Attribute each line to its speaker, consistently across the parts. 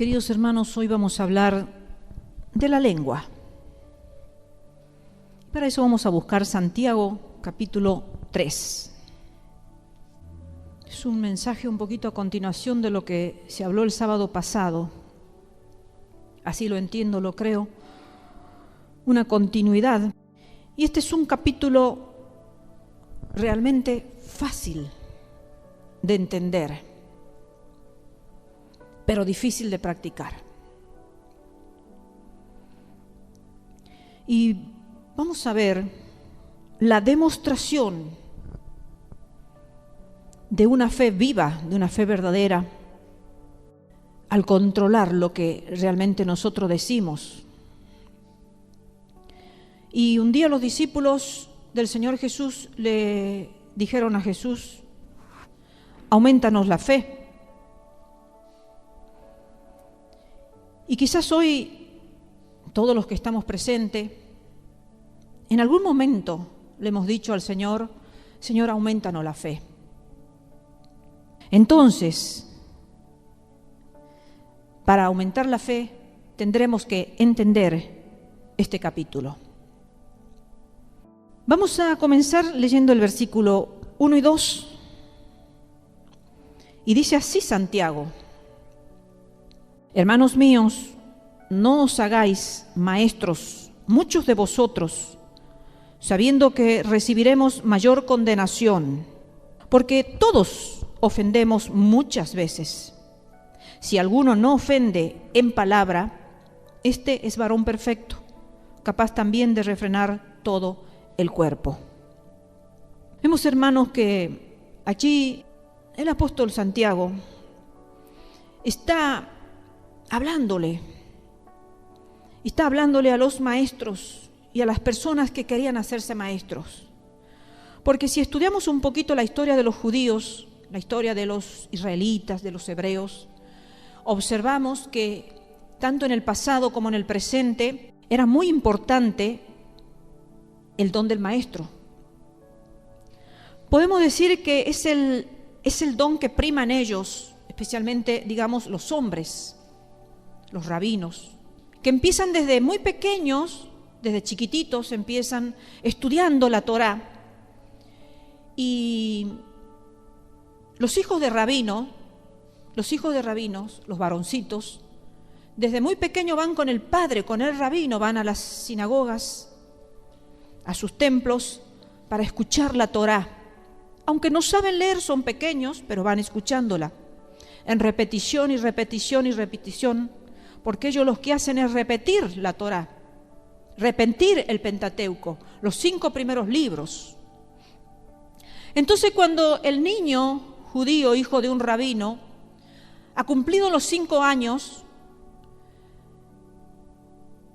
Speaker 1: Queridos hermanos, hoy vamos a hablar de la lengua. Para eso vamos a buscar Santiago, capítulo 3. Es un mensaje un poquito a continuación de lo que se habló el sábado pasado. Así lo entiendo, lo creo. Una continuidad. Y este es un capítulo realmente fácil de entender, pero difícil de practicar. Y vamos a ver la demostración de una fe viva, de una fe verdadera, al controlar lo que realmente nosotros decimos. Y un día los discípulos del Señor Jesús le dijeron a Jesús: aumentanos la fe. Y quizás hoy, todos los que estamos presentes, en algún momento le hemos dicho al Señor: Señor, aumentanos la fe. Entonces, para aumentar la fe, tendremos que entender este capítulo. Vamos a comenzar leyendo el versículo 1 y 2. Y dice así Santiago: Hermanos míos, no os hagáis maestros muchos de vosotros, sabiendo que recibiremos mayor condenación, porque todos ofendemos muchas veces. Si alguno no ofende en palabra, este es varón perfecto, capaz también de refrenar todo el cuerpo. Vemos, hermanos, que allí el apóstol Santiago está hablándole a los maestros y a las personas que querían hacerse maestros. Porque si estudiamos un poquito la historia de los judíos, la historia de los israelitas, de los hebreos, observamos que tanto en el pasado como en el presente era muy importante el don del maestro. Podemos decir que es el don que prima en ellos, especialmente, digamos, los hombres, los rabinos, que empiezan desde muy pequeños, desde chiquititos, empiezan estudiando la Torá. Y los hijos de rabinos, los varoncitos, desde muy pequeños van con el padre, con el rabino, van a las sinagogas, a sus templos, para escuchar la Torá. Aunque no saben leer, son pequeños, pero van escuchándola, en repetición y repetición y repetición, porque ellos lo que hacen es repetir la Torá, repetir el Pentateuco, los 5 primeros libros. Entonces, cuando el niño judío, hijo de un rabino, ha cumplido los 5 años,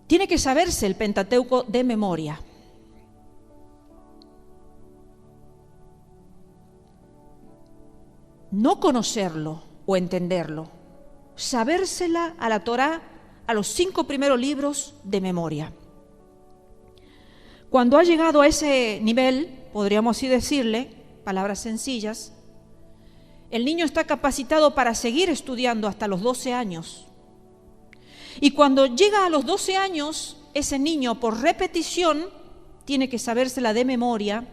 Speaker 1: tiene que saberse el Pentateuco de memoria. No conocerlo o entenderlo, sabérsela a la Torá, a los 5 primeros libros de memoria. Cuando ha llegado a ese nivel, podríamos así decirle, palabras sencillas, el niño está capacitado para seguir estudiando hasta los 12 años. Y cuando llega a los 12 años, ese niño, por repetición, tiene que sabérsela de memoria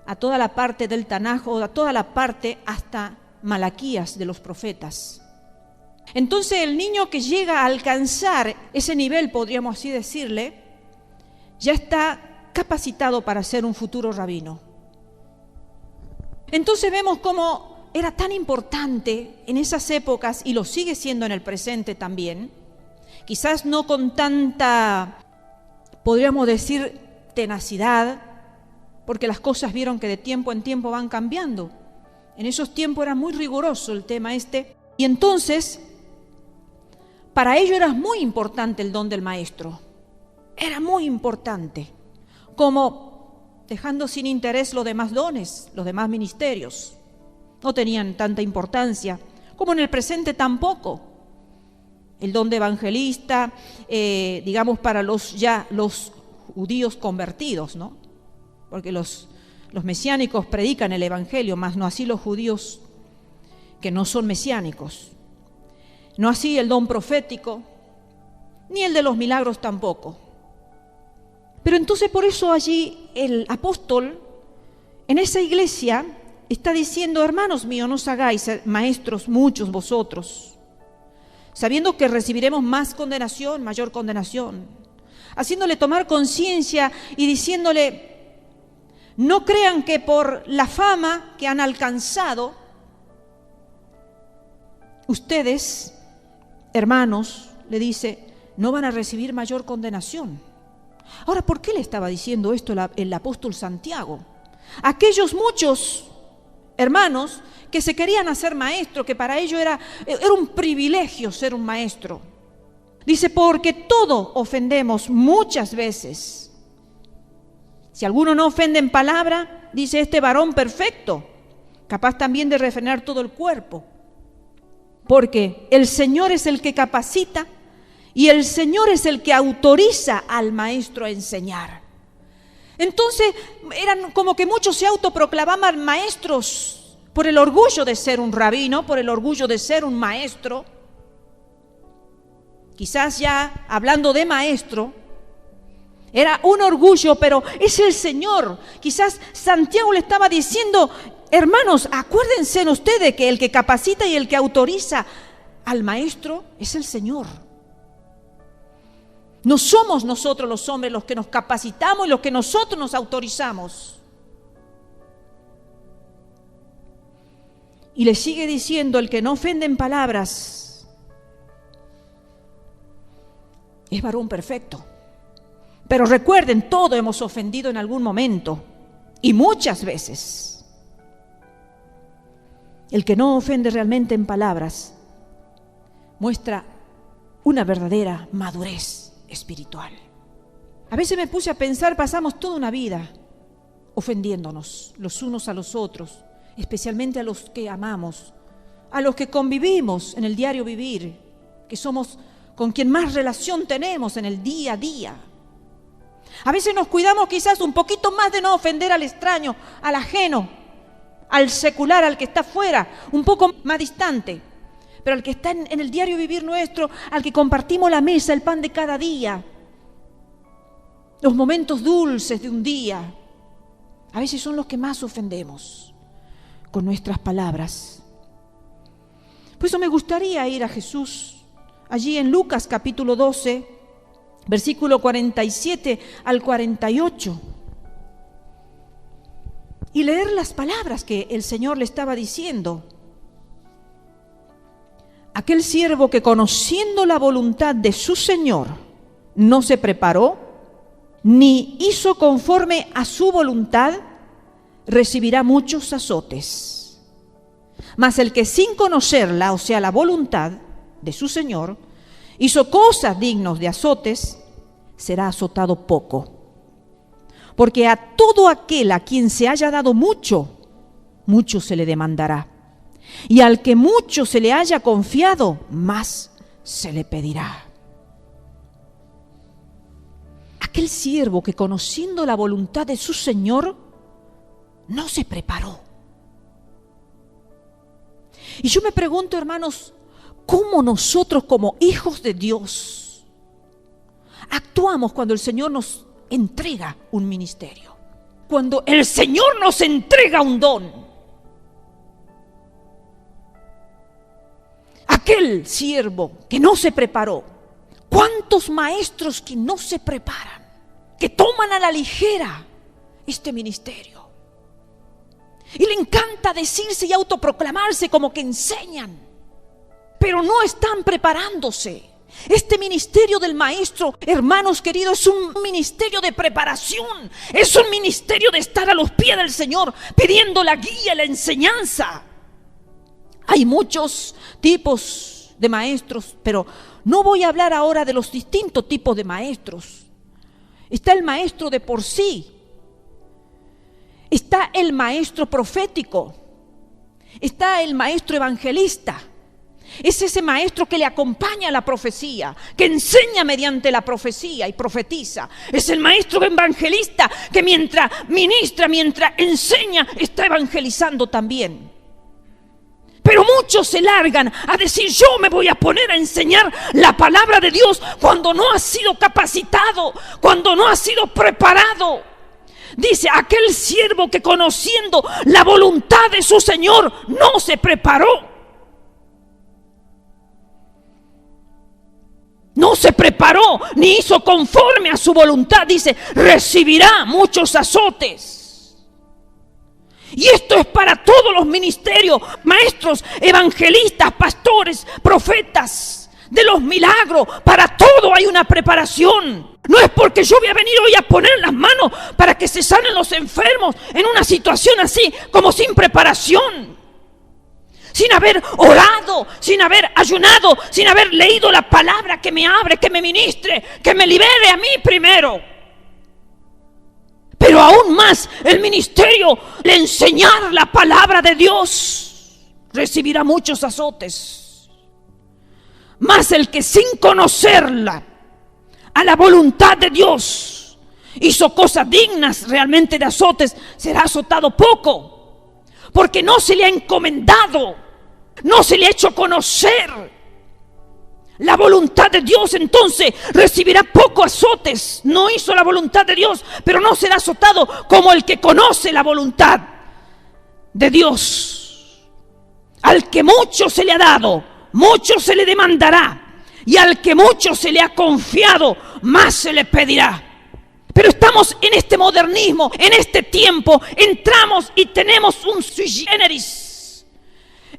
Speaker 1: a toda la parte del Tanaj, o a toda la parte hasta Malaquías de los profetas. Entonces el niño que llega a alcanzar ese nivel, podríamos así decirle, ya está capacitado para ser un futuro rabino. Entonces vemos cómo era tan importante en esas épocas, y lo sigue siendo en el presente también, quizás no con tanta, podríamos decir, tenacidad, porque las cosas vieron que de tiempo en tiempo van cambiando. En esos tiempos era muy riguroso el tema y entonces para ello era muy importante el don del maestro. Era muy importante, como dejando sin interés los demás dones, los demás ministerios. No tenían tanta importancia, como en el presente tampoco. El don de evangelista, digamos, para los judíos convertidos, ¿no? Porque los mesiánicos predican el evangelio, mas no así los judíos que no son mesiánicos. No así el don profético, ni el de los milagros tampoco. Pero entonces por eso allí el apóstol en esa iglesia está diciendo: hermanos míos, no os hagáis maestros muchos vosotros, sabiendo que recibiremos más condenación, mayor condenación, haciéndole tomar conciencia y diciéndole: no crean que por la fama que han alcanzado, ustedes, hermanos, le dice, no van a recibir mayor condenación. Ahora, ¿por qué le estaba diciendo esto el apóstol Santiago? Aquellos muchos hermanos que se querían hacer maestro, que para ellos era un privilegio ser un maestro. Dice, porque todo ofendemos muchas veces. Si alguno no ofende en palabra, dice este varón perfecto, capaz también de refrenar todo el cuerpo. Porque el Señor es el que capacita y el Señor es el que autoriza al maestro a enseñar. Entonces, eran como que muchos se autoproclamaban maestros por el orgullo de ser un rabino, por el orgullo de ser un maestro. Quizás ya hablando de maestro, era un orgullo, pero es el Señor. Quizás Santiago le estaba diciendo: hermanos, acuérdense ustedes que el que capacita y el que autoriza al maestro es el Señor. No somos nosotros los hombres los que nos capacitamos y los que nosotros nos autorizamos. Y le sigue diciendo: el que no ofende en palabras es varón perfecto. Pero recuerden, todos hemos ofendido en algún momento y muchas veces. El que no ofende realmente en palabras muestra una verdadera madurez espiritual. A veces me puse a pensar, pasamos toda una vida ofendiéndonos los unos a los otros, especialmente a los que amamos, a los que convivimos en el diario vivir, que somos con quien más relación tenemos en el día a día. A veces nos cuidamos quizás un poquito más de no ofender al extraño, al ajeno, al secular, al que está fuera, un poco más distante. Pero al que está en el diario vivir nuestro, al que compartimos la mesa, el pan de cada día, los momentos dulces de un día, a veces son los que más ofendemos con nuestras palabras. Por eso me gustaría ir a Jesús, allí en Lucas capítulo 12, versículo 47 al 48, y leer las palabras que el Señor le estaba diciendo. Aquel siervo que, conociendo la voluntad de su Señor, no se preparó ni hizo conforme a su voluntad, recibirá muchos azotes. Mas el que sin conocerla, o sea, la voluntad de su Señor, hizo cosas dignas de azotes, será azotado poco. Porque a todo aquel a quien se haya dado mucho, mucho se le demandará. Y al que mucho se le haya confiado, más se le pedirá. Aquel siervo que, conociendo la voluntad de su Señor, no se preparó. Y yo me pregunto, hermanos, ¿cómo nosotros como hijos de Dios actuamos cuando el Señor nos entrega un ministerio? Cuando el Señor nos entrega un don. Aquel siervo que no se preparó. ¿Cuántos maestros que no se preparan, que toman a la ligera este ministerio? Y le encanta decirse y autoproclamarse como que enseñan, pero no están preparándose. Este ministerio del maestro, hermanos queridos, es un ministerio de preparación. Es un ministerio de estar a los pies del Señor, pidiendo la guía, la enseñanza. Hay muchos tipos de maestros, pero no voy a hablar ahora de los distintos tipos de maestros. Está el maestro de por sí. Está el maestro profético. Está el maestro evangelista. Es ese maestro que le acompaña a la profecía, que enseña mediante la profecía y profetiza. Es el maestro evangelista que mientras ministra, mientras enseña, está evangelizando también. Pero muchos se largan a decir: yo me voy a poner a enseñar la palabra de Dios, cuando no ha sido capacitado, cuando no ha sido preparado. Dice: aquel siervo que, conociendo la voluntad de su Señor, no se preparó. No se preparó ni hizo conforme a su voluntad. Dice: recibirá muchos azotes. Y esto es para todos los ministerios: maestros, evangelistas, pastores, profetas, de los milagros. Para todo hay una preparación. No es porque yo voy a venir hoy a poner las manos para que se sanen los enfermos en una situación así, como sin preparación, sin haber orado, sin haber ayunado, sin haber leído la palabra que me abre, que me ministre, que me libere a mí primero. Pero aún más, el ministerio de enseñar la palabra de Dios recibirá muchos azotes. Mas el que, sin conocerla, a la voluntad de Dios, hizo cosas dignas realmente de azotes, será azotado poco, porque no se le ha encomendado, no se le ha hecho conocer la voluntad de Dios. Entonces recibirá poco azotes. No hizo la voluntad de Dios, pero no será azotado como el que conoce la voluntad de Dios. Al que mucho se le ha dado, mucho se le demandará, y al que mucho se le ha confiado, más se le pedirá. Pero estamos en este modernismo, en este tiempo, entramos y tenemos un sui generis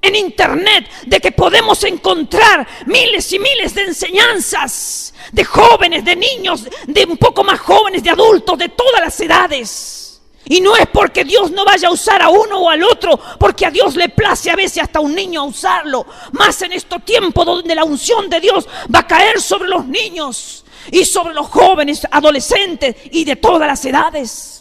Speaker 1: en internet, de que podemos encontrar miles y miles de enseñanzas, de jóvenes, de niños, de un poco más jóvenes, de adultos, de todas las edades. Y no es porque Dios no vaya a usar a uno o al otro, porque a Dios le place a veces hasta a un niño a usarlo, más en este tiempo donde la unción de Dios va a caer sobre los niños y sobre los jóvenes, adolescentes y de todas las edades.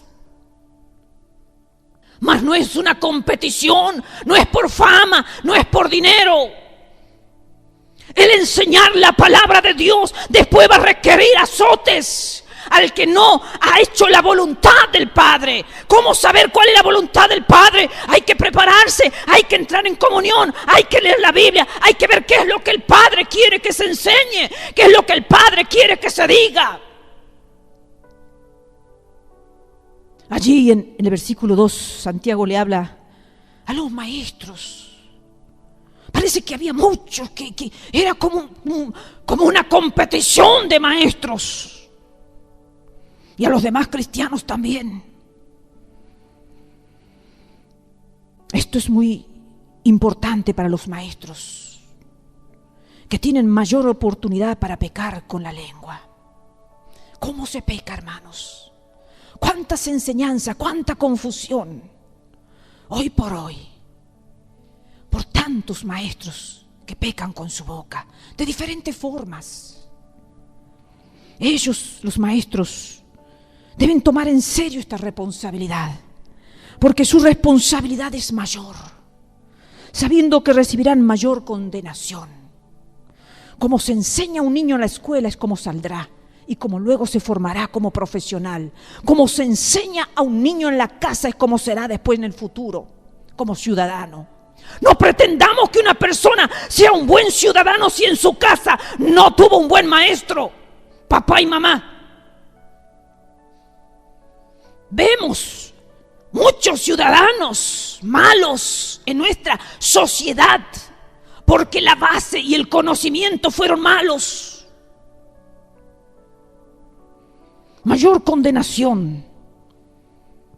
Speaker 1: Mas no es una competición, no es por fama, no es por dinero. El enseñar la palabra de Dios después va a requerir azotes al que no ha hecho la voluntad del Padre. ¿Cómo saber cuál es la voluntad del Padre? Hay que prepararse, hay que entrar en comunión, hay que leer la Biblia, hay que ver qué es lo que el Padre quiere que se enseñe, qué es lo que el Padre quiere que se diga. Allí en el versículo 2, Santiago le habla a los maestros. Parece que había muchos, que era como una competición de maestros. Y a los demás cristianos también. Esto es muy importante para los maestros, que tienen mayor oportunidad para pecar con la lengua. ¿Cómo se peca, hermanos? Cuántas enseñanzas, cuánta confusión hoy por hoy, por tantos maestros que pecan con su boca de diferentes formas. Ellos, los maestros, deben tomar en serio esta responsabilidad, porque su responsabilidad es mayor, sabiendo que recibirán mayor condenación. Como se enseña a un niño en la escuela es como saldrá, y como luego se formará como profesional. Como se enseña a un niño en la casa es como será después en el futuro, como ciudadano. No pretendamos que una persona sea un buen ciudadano si en su casa no tuvo un buen maestro, papá y mamá. Vemos muchos ciudadanos malos en nuestra sociedad porque la base y el conocimiento fueron malos. Mayor condenación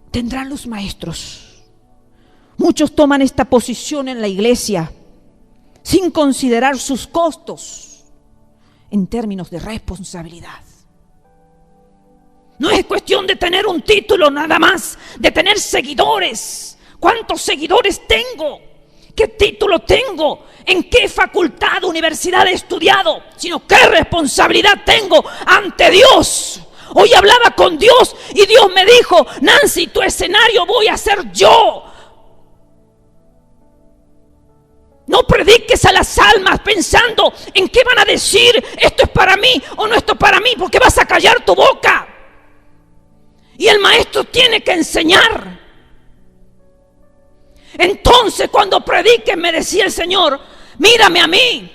Speaker 1: tendrán los maestros. Muchos toman esta posición en la iglesia sin considerar sus costos en términos de responsabilidad. No es cuestión de tener un título nada más, de tener seguidores. ¿Cuántos seguidores tengo? ¿Qué título tengo? ¿En qué facultad, universidad he estudiado? Sino qué responsabilidad tengo ante Dios. Hoy hablaba con Dios y Dios me dijo: Nancy, tu escenario voy a ser yo. No prediques a las almas pensando en qué van a decir, esto es para mí o no esto es para mí, porque vas a callar tu boca. Y el maestro tiene que enseñar. Entonces cuando prediques, me decía el Señor, mírame a mí.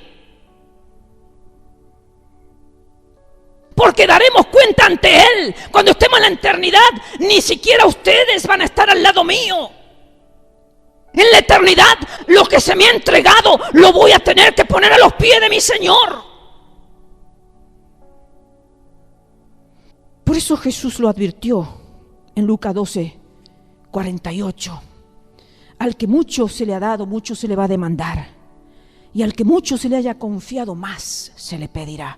Speaker 1: Porque daremos cuenta ante Él. Cuando estemos en la eternidad, ni siquiera ustedes van a estar al lado mío. En la eternidad, lo que se me ha entregado, lo voy a tener que poner a los pies de mi Señor. Por eso Jesús lo advirtió en Lucas 12:48. Al que mucho se le ha dado, mucho se le va a demandar. Y al que mucho se le haya confiado, más se le pedirá.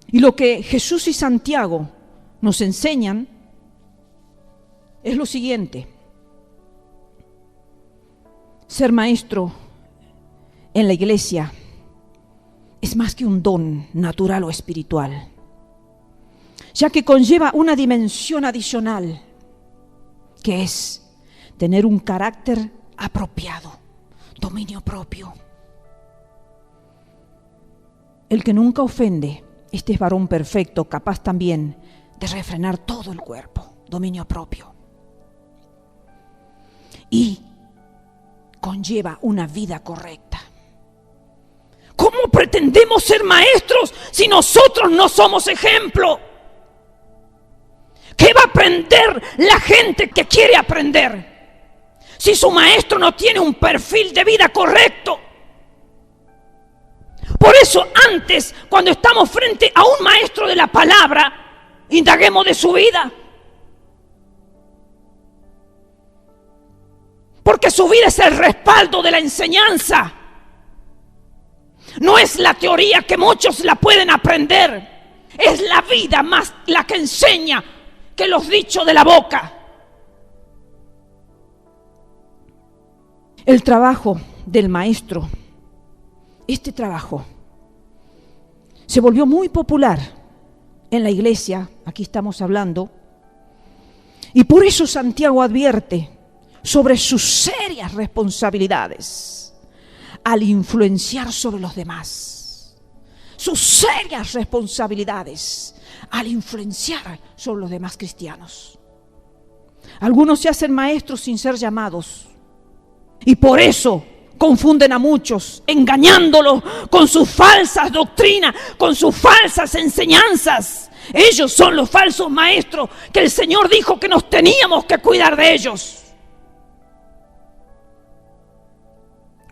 Speaker 1: Y lo que Jesús y Santiago nos enseñan es lo siguiente. Ser maestro en la iglesia es más que un don natural o espiritual, ya que conlleva una dimensión adicional, que es tener un carácter apropiado, dominio propio. El que nunca ofende, este es varón perfecto, capaz también de refrenar todo el cuerpo, dominio propio. Y conlleva una vida correcta. ¿Cómo pretendemos ser maestros si nosotros no somos ejemplo? ¿Qué va a aprender la gente que quiere aprender si su maestro no tiene un perfil de vida correcto? Por eso antes, cuando estamos frente a un maestro de la palabra, indaguemos de su vida. Porque su vida es el respaldo de la enseñanza. No es la teoría que muchos la pueden aprender. Es la vida más la que enseña que los dichos de la boca. El trabajo del maestro, este trabajo, se volvió muy popular en la iglesia, aquí estamos hablando, y por eso Santiago advierte sobre sus serias responsabilidades al influenciar sobre los demás. Sus serias responsabilidades al influenciar sobre los demás cristianos. Algunos se hacen maestros sin ser llamados y por eso confunden a muchos, engañándolos con sus falsas doctrinas, con sus falsas enseñanzas. Ellos son los falsos maestros que el Señor dijo que nos teníamos que cuidar de ellos.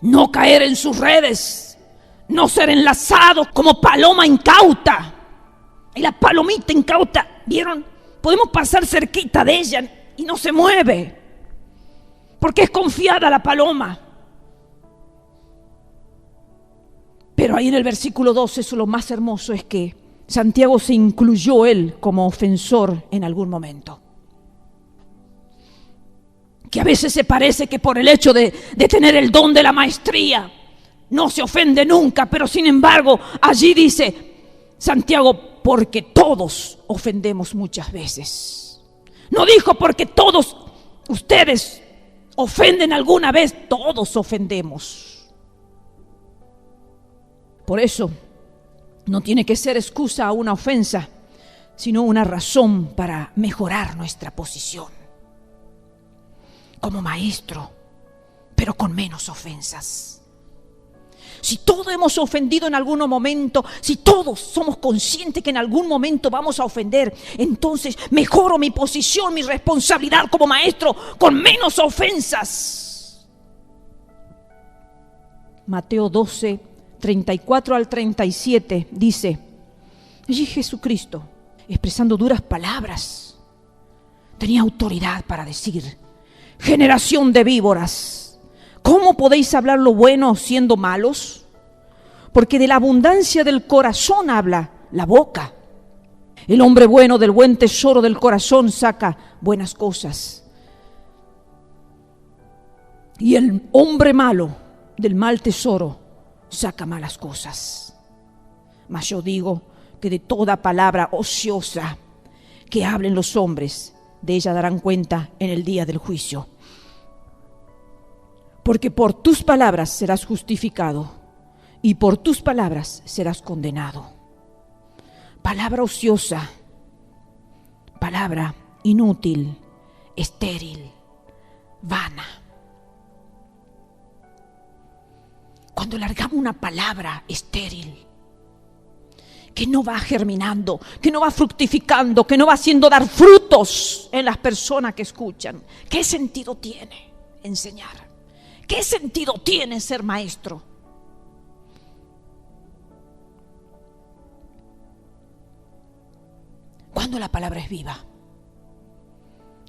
Speaker 1: No caer en sus redes, no ser enlazados como paloma incauta. Y la palomita incauta, ¿vieron? Podemos pasar cerquita de ella y no se mueve, porque es confiada la paloma. Pero ahí en el versículo 12, eso lo más hermoso es que Santiago se incluyó él como ofensor en algún momento. Que a veces se parece que por el hecho de tener el don de la maestría no se ofende nunca, pero sin embargo allí dice Santiago, porque todos ofendemos muchas veces. No dijo porque todos ustedes ofenden alguna vez, todos ofendemos. Por eso no tiene que ser excusa a una ofensa, sino una razón para mejorar nuestra posición como maestro, pero con menos ofensas. Si todos hemos ofendido en algún momento, si todos somos conscientes que en algún momento vamos a ofender, entonces mejoro mi posición, mi responsabilidad como maestro con menos ofensas. Mateo 12, 34 al 37 dice, allí Jesucristo, expresando duras palabras, tenía autoridad para decir, generación de víboras, ¿cómo podéis hablar lo bueno siendo malos? Porque de la abundancia del corazón habla la boca. El hombre bueno del buen tesoro del corazón saca buenas cosas. Y el hombre malo del mal tesoro saca malas cosas. Mas yo digo que de toda palabra ociosa que hablen los hombres, de ella darán cuenta en el día del juicio. Porque por tus palabras serás justificado y por tus palabras serás condenado. Palabra ociosa, palabra inútil, estéril, vana. Cuando largamos una palabra estéril, que no va germinando, que no va fructificando, que no va haciendo dar frutos en las personas que escuchan, ¿qué sentido tiene enseñar? ¿Qué sentido tiene ser maestro? Cuando la palabra es viva,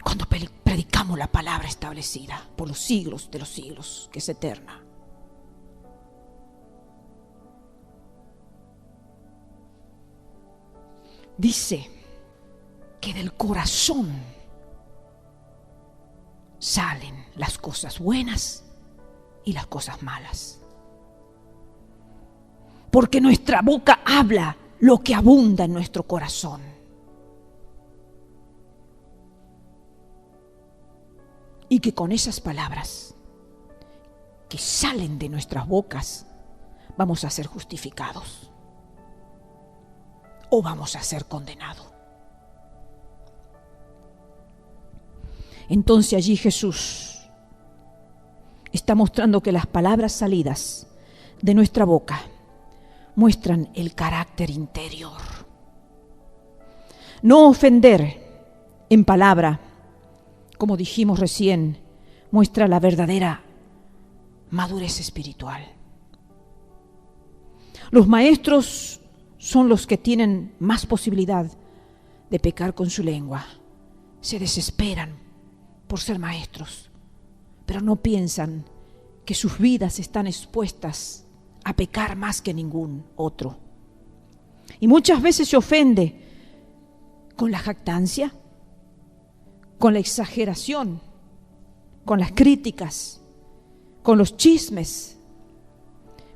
Speaker 1: cuando predicamos la palabra establecida por los siglos de los siglos, que es eterna. Dice que del corazón salen las cosas buenas y las cosas malas. Porque nuestra boca habla lo que abunda en nuestro corazón. Y que con esas palabras que salen de nuestras bocas vamos a ser justificados o vamos a ser condenados. Entonces allí Jesús está mostrando que las palabras salidas de nuestra boca muestran el carácter interior. No ofender en palabra, como dijimos recién, muestra la verdadera madurez espiritual. Los maestros son los que tienen más posibilidad de pecar con su lengua. Se desesperan por ser maestros, pero no piensan que sus vidas están expuestas a pecar más que ningún otro. Y muchas veces se ofende con la jactancia, con la exageración, con las críticas, con los chismes,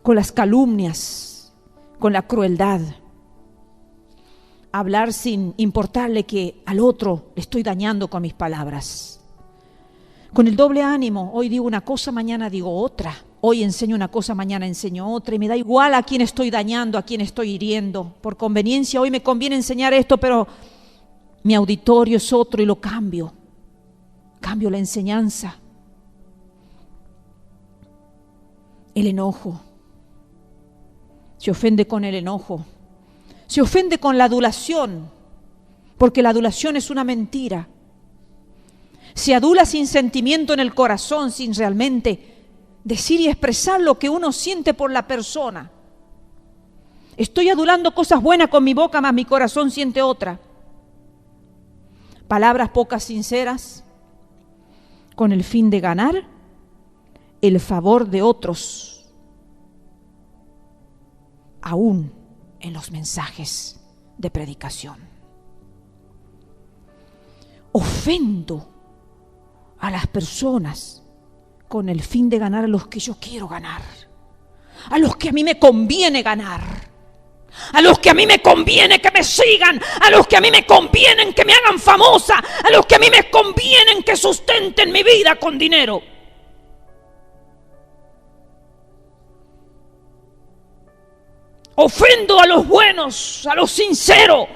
Speaker 1: con las calumnias, con la crueldad. Hablar sin importarle que al otro le estoy dañando con mis palabras. Con el doble ánimo, hoy digo una cosa, mañana digo otra. Hoy enseño una cosa, mañana enseño otra. Y me da igual a quién estoy dañando, a quién estoy hiriendo. Por conveniencia, hoy me conviene enseñar esto, pero mi auditorio es otro y lo cambio. Cambio la enseñanza. El enojo. Se ofende con el enojo. Se ofende con la adulación, porque la adulación es una mentira. Se adula sin sentimiento en el corazón, sin realmente decir y expresar lo que uno siente por la persona. Estoy adulando cosas buenas con mi boca, mas mi corazón siente otra. Palabras pocas sinceras, con el fin de ganar el favor de otros, aún en los mensajes de predicación. Ofendo a las personas con el fin de ganar a los que yo quiero ganar, a los que a mí me conviene ganar, a los que a mí me conviene que me sigan, a los que a mí me convienen que me hagan famosa, a los que a mí me convienen que sustenten mi vida con dinero. Ofendo a los buenos, a los sinceros,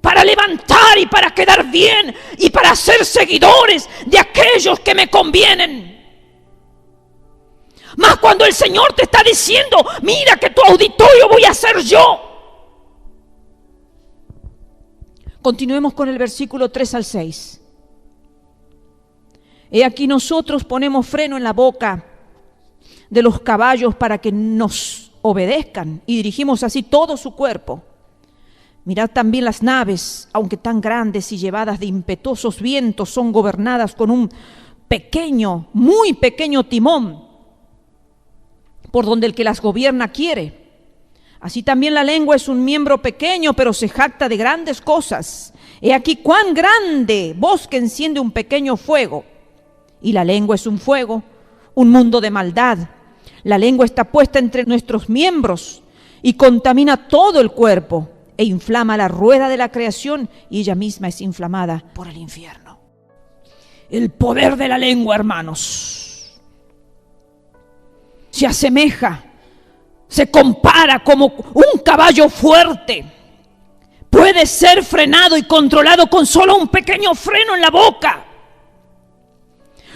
Speaker 1: para levantar y para quedar bien y para ser seguidores de aquellos que me convienen. Más cuando el Señor te está diciendo, mira que tu auditorio voy a ser yo. Continuemos con el versículo 3 al 6. He aquí nosotros ponemos freno en la boca de los caballos para que nos obedezcan y dirigimos así todo su cuerpo. Mirad también las naves, aunque tan grandes y llevadas de impetuosos vientos, son gobernadas con un pequeño, muy pequeño timón, por donde el que las gobierna quiere. Así también la lengua es un miembro pequeño, pero se jacta de grandes cosas. He aquí cuán grande bosque enciende un pequeño fuego. Y la lengua es un fuego, un mundo de maldad. La lengua está puesta entre nuestros miembros y contamina todo el cuerpo e inflama la rueda de la creación y ella misma es inflamada por el infierno. El poder de la lengua, hermanos, se asemeja, se compara como un caballo fuerte. Puede ser frenado y controlado con solo un pequeño freno en la boca.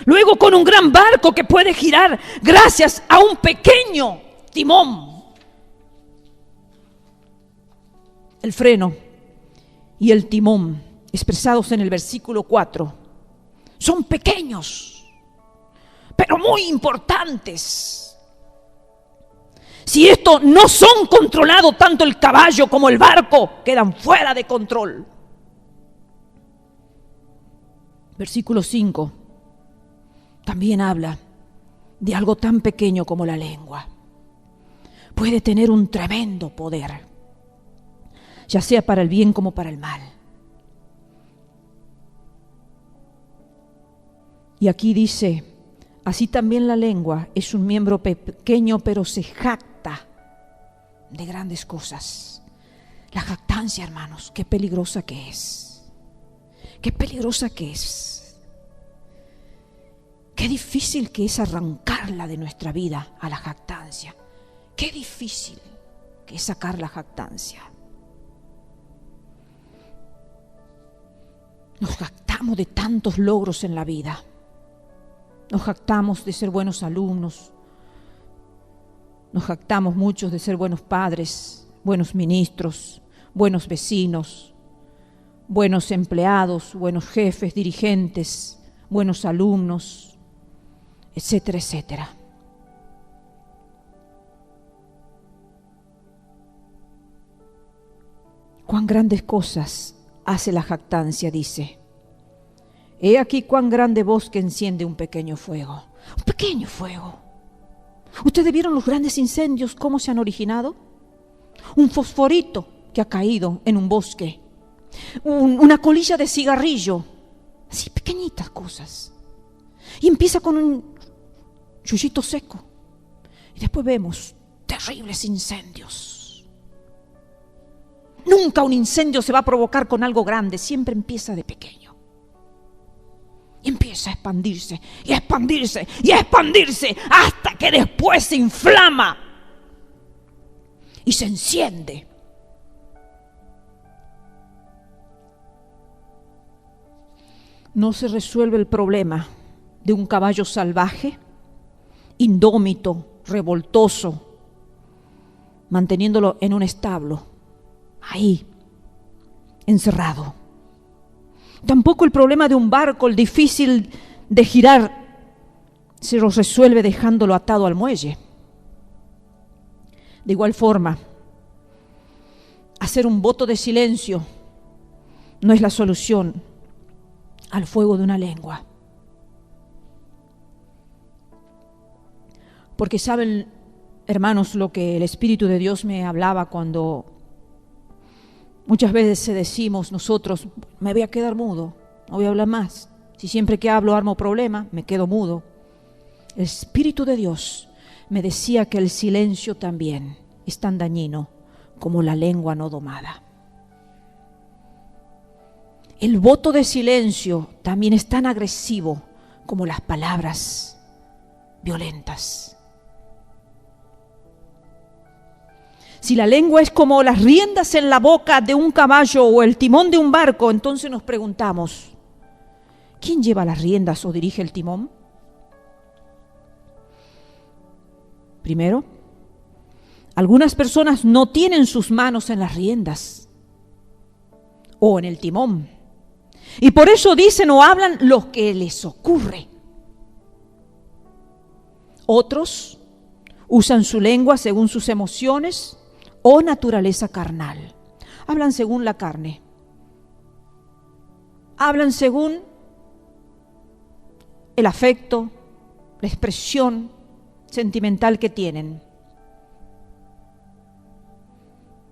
Speaker 1: Luego con un gran barco que puede girar gracias a un pequeño timón. El freno y el timón, expresados en el versículo 4, son pequeños, pero muy importantes. Si estos no son controlados, tanto el caballo como el barco quedan fuera de control. Versículo 5 también habla de algo tan pequeño como la lengua. Puede tener un tremendo poder, ya sea para el bien como para el mal. Y aquí dice, así también la lengua es un miembro pequeño, pero se jacta de grandes cosas. La jactancia, hermanos, qué peligrosa que es. Qué peligrosa que es. Qué difícil que es arrancarla de nuestra vida a la jactancia. Qué difícil que es sacar la jactancia. Nos jactamos de tantos logros en la vida. Nos jactamos de ser buenos alumnos. Nos jactamos muchos de ser buenos padres, buenos ministros, buenos vecinos, buenos empleados, buenos jefes, dirigentes, buenos alumnos, etcétera, etcétera. Cuán grandes cosas hace la jactancia, dice. He aquí cuán grande bosque enciende un pequeño fuego. Un pequeño fuego. ¿Ustedes vieron los grandes incendios, cómo se han originado? Un fosforito que ha caído en un bosque. Una colilla de cigarrillo. Así, pequeñitas cosas. Y empieza con un yuyito seco. Y después vemos terribles incendios. Nunca un incendio se va a provocar con algo grande, siempre empieza de pequeño. Y empieza a expandirse, y a expandirse, y a expandirse, hasta que después se inflama y se enciende. No se resuelve el problema de un caballo salvaje, indómito, revoltoso, manteniéndolo en un establo, ahí, encerrado. Tampoco el problema de un barco, el difícil de girar, se lo resuelve dejándolo atado al muelle. De igual forma, hacer un voto de silencio no es la solución al fuego de una lengua. Porque saben, hermanos, lo que el Espíritu de Dios me hablaba cuando muchas veces decimos nosotros, me voy a quedar mudo, no voy a hablar más. Si siempre que hablo armo problema, me quedo mudo. El Espíritu de Dios me decía que el silencio también es tan dañino como la lengua no domada. El voto de silencio también es tan agresivo como las palabras violentas. Si la lengua es como las riendas en la boca de un caballo o el timón de un barco, entonces nos preguntamos, ¿quién lleva las riendas o dirige el timón? Primero, algunas personas no tienen sus manos en las riendas o en el timón. Y por eso dicen o hablan lo que les ocurre. Otros usan su lengua según sus emociones o naturaleza carnal. Hablan según la carne. Hablan según el afecto, la expresión sentimental que tienen.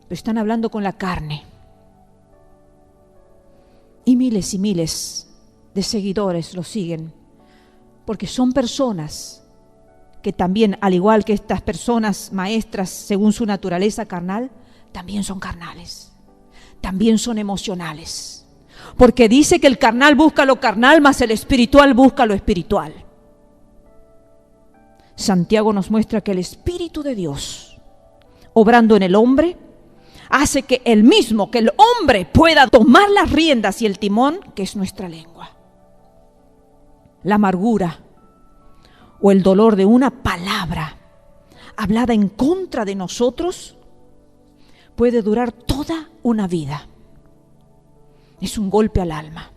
Speaker 1: Pero están hablando con la carne. Y miles de seguidores lo siguen, porque son personas que también, al igual que estas personas maestras según su naturaleza carnal, también son carnales, también son emocionales. Porque dice que el carnal busca lo carnal, mas el espiritual busca lo espiritual. Santiago nos muestra que el Espíritu de Dios, obrando en el hombre, hace que el hombre pueda tomar las riendas y el timón, que es nuestra lengua. la amargura o el dolor de una palabra hablada en contra de nosotros puede durar toda una vida. Es un golpe al alma.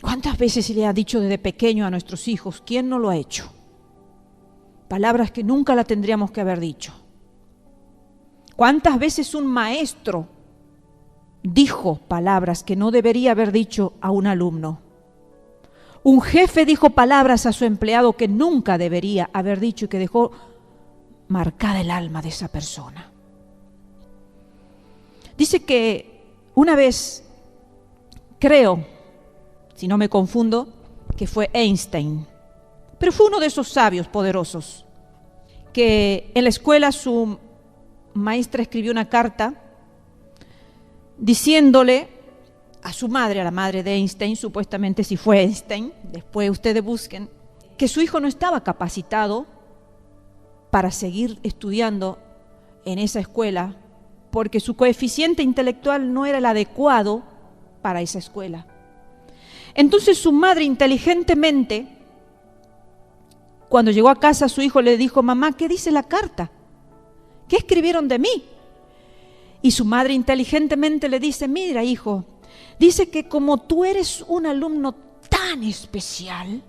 Speaker 1: ¿Cuántas veces se le ha dicho desde pequeño a nuestros hijos? ¿Quién no lo ha hecho? Palabras que nunca la tendríamos que haber dicho. ¿Cuántas veces un maestro dijo palabras que no debería haber dicho a un alumno? Un jefe dijo palabras a su empleado que nunca debería haber dicho y que dejó marcada el alma de esa persona. Dice que una vez, creo, si no me confundo, que fue Einstein, pero fue uno de esos sabios poderosos, que en la escuela su maestra escribió una carta diciéndole a su madre, a la madre de Einstein, supuestamente si fue Einstein, después ustedes busquen, que su hijo no estaba capacitado para seguir estudiando en esa escuela, porque su coeficiente intelectual no era el adecuado para esa escuela. Entonces su madre inteligentemente, cuando llegó a casa, su hijo le dijo: mamá, ¿qué dice la carta? ¿Qué escribieron de mí? Y su madre inteligentemente le dice: mira, hijo, dice que como tú eres un alumno tan especial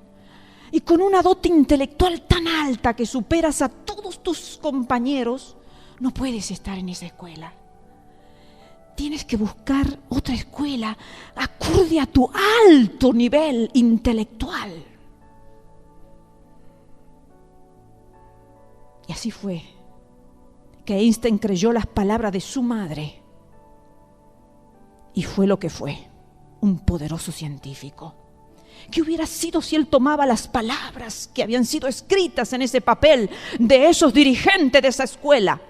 Speaker 1: y con una dote intelectual tan alta que superas a todos tus compañeros, no puedes estar en esa escuela. Tienes que buscar otra escuela acorde a tu alto nivel intelectual. Y así fue que Einstein creyó las palabras de su madre y fue lo que fue, un poderoso científico. ¿Qué hubiera sido si él tomaba las palabras que habían sido escritas en ese papel de esos dirigentes de esa escuela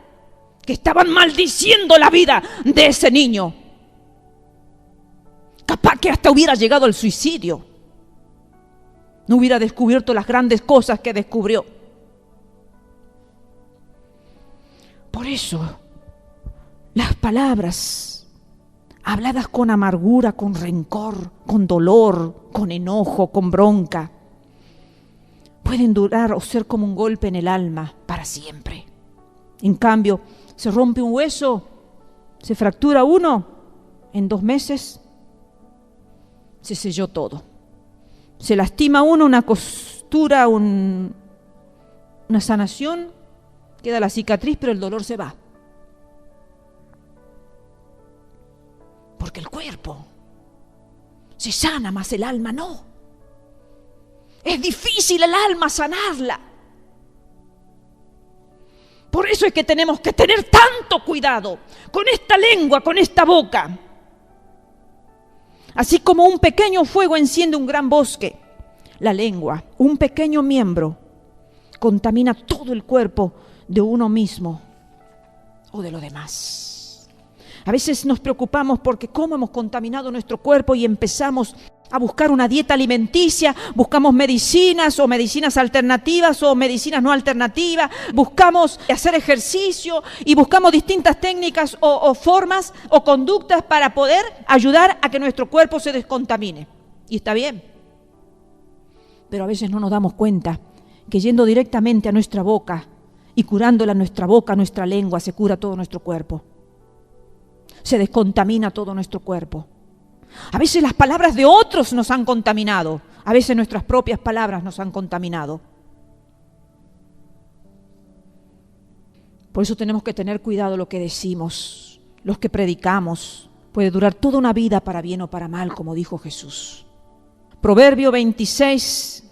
Speaker 1: que estaban maldiciendo la vida de ese niño? Capaz que hasta hubiera llegado al suicidio. No hubiera descubierto las grandes cosas que descubrió. Por eso, las palabras habladas con amargura, con rencor, con dolor, con enojo, con bronca, pueden durar o ser como un golpe en el alma para siempre. En cambio, se rompe un hueso, se fractura uno, en 2 meses se selló todo. Se lastima uno, una costura, una sanación, queda la cicatriz, pero el dolor se va. Porque el cuerpo se sana, más el alma no. Es difícil el alma sanarla. Por eso es que tenemos que tener tanto cuidado con esta lengua, con esta boca. Así como un pequeño fuego enciende un gran bosque, la lengua, un pequeño miembro, contamina todo el cuerpo de uno mismo o de lo demás. A veces nos preocupamos porque cómo hemos contaminado nuestro cuerpo y empezamos a buscar una dieta alimenticia, buscamos medicinas o medicinas alternativas o medicinas no alternativas, buscamos hacer ejercicio y buscamos distintas técnicas o formas o conductas para poder ayudar a que nuestro cuerpo se descontamine. Y está bien, pero a veces no nos damos cuenta que yendo directamente a nuestra boca y curándola nuestra boca, nuestra lengua, se cura todo nuestro cuerpo. Se descontamina todo nuestro cuerpo. A veces las palabras de otros nos han contaminado, a veces nuestras propias palabras nos han contaminado. Por eso tenemos que tener cuidado lo que decimos, los que predicamos. Puede durar toda una vida para bien o para mal, como dijo Jesús. Proverbio 26,